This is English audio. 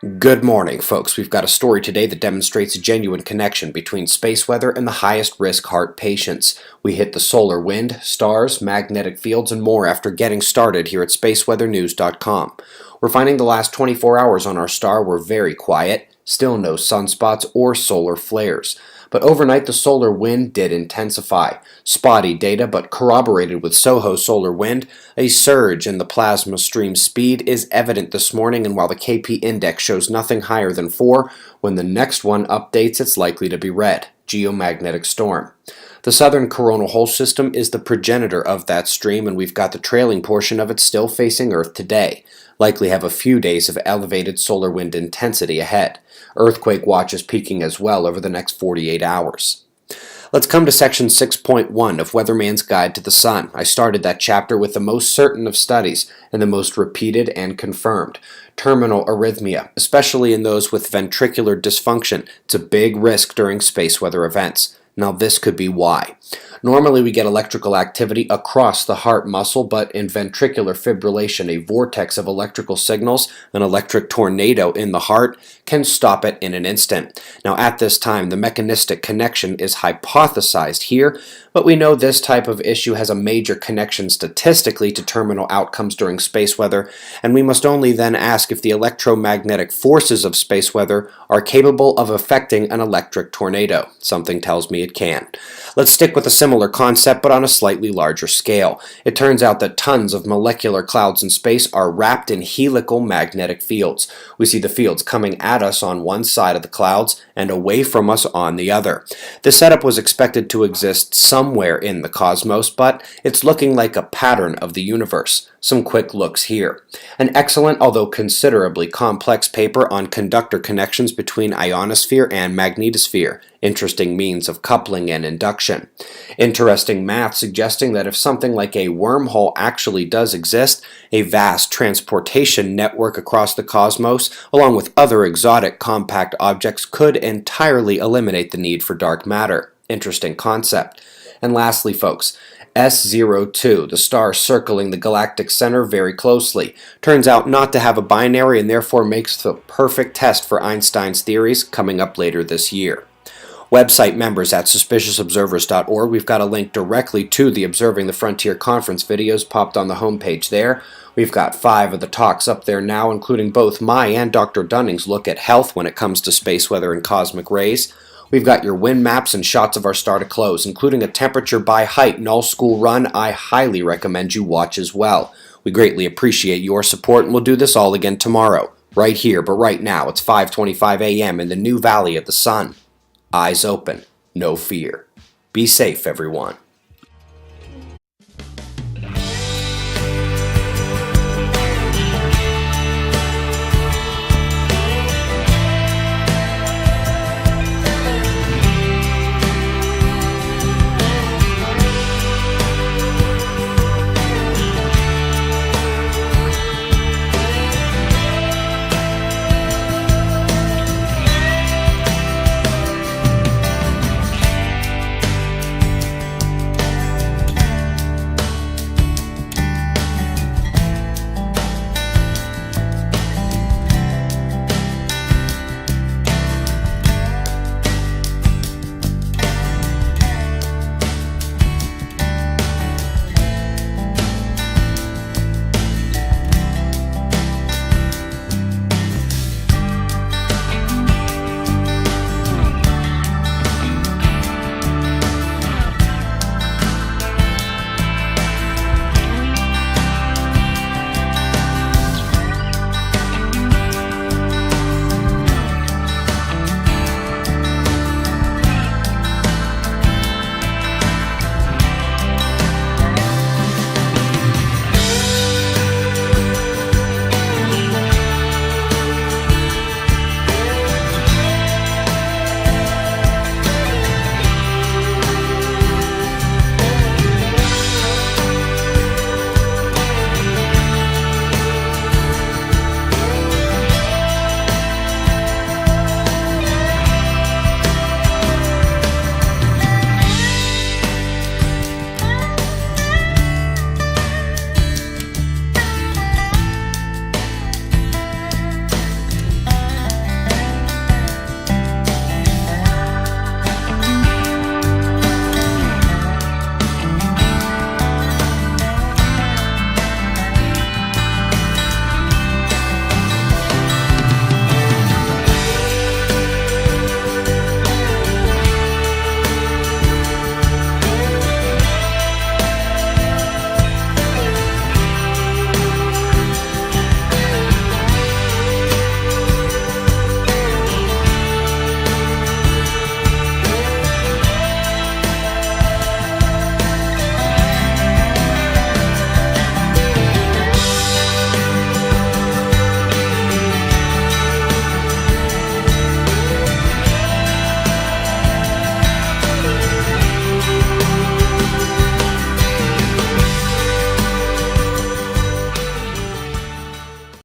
Good morning, folks. We've got a story today that demonstrates a genuine connection between space weather and the highest risk heart patients. We hit the solar wind, stars, magnetic fields, and more after getting started here at spaceweathernews.com. We're finding the last 24 hours on our star were very quiet, still no sunspots or solar flares. But overnight the solar wind did intensify. Spotty data, but corroborated with SOHO solar wind, a surge in the plasma stream speed is evident this morning, and while the KP index shows nothing higher than 4, when the next one updates it's likely to be red, geomagnetic storm. The southern coronal hole system is the progenitor of that stream, and we've got the trailing portion of it still facing Earth today. Likely have a few days of elevated solar wind intensity ahead. Earthquake watch is peaking as well over the next 48 hours. Let's come to section 6.1 of Weatherman's Guide to the Sun. I started that chapter with the most certain of studies and the most repeated and confirmed. Terminal arrhythmia, especially in those with ventricular dysfunction. It's a big risk during space weather events. Now this could be why. Normally we get electrical activity across the heart muscle, but in ventricular fibrillation, a vortex of electrical signals, an electric tornado in the heart, can stop it in an instant. Now at this time, the mechanistic connection is hypothesized here, but we know this type of issue has a major connection statistically to terminal outcomes during space weather, and we must only then ask if the electromagnetic forces of space weather are capable of affecting an electric tornado. Something tells me it can. Let's stick with a similar concept, but on a slightly larger scale. It turns out that tons of molecular clouds in space are wrapped in helical magnetic fields. We see the fields coming at us on one side of the clouds and away from us on the other. This setup was expected to exist somewhere in the cosmos, but it's looking like a pattern of the universe. Some quick looks here. An excellent, although considerably complex paper on conductor connections between ionosphere and magnetosphere. Interesting means of coupling and induction. Interesting math suggesting that if something like a wormhole actually does exist, a vast transportation network across the cosmos, along with other exotic compact objects, could entirely eliminate the need for dark matter. Interesting concept. And lastly, folks, S02, the star circling the galactic center very closely, turns out not to have a binary and therefore makes the perfect test for Einstein's theories, coming up later this year. Website members at suspiciousobservers.org, we've got a link directly to the Observing the Frontier conference videos popped on the homepage there. We've got 5 of the talks up there now, including both my and Dr. Dunning's look at health when it comes to space weather and cosmic rays. We've got your wind maps and shots of our star to close, including a temperature by height null school run I highly recommend you watch as well. We greatly appreciate your support, and we'll do this all again tomorrow, right here, but right now it's 5:25 a.m. in the new Valley of the Sun. Eyes open, no fear. Be safe, everyone.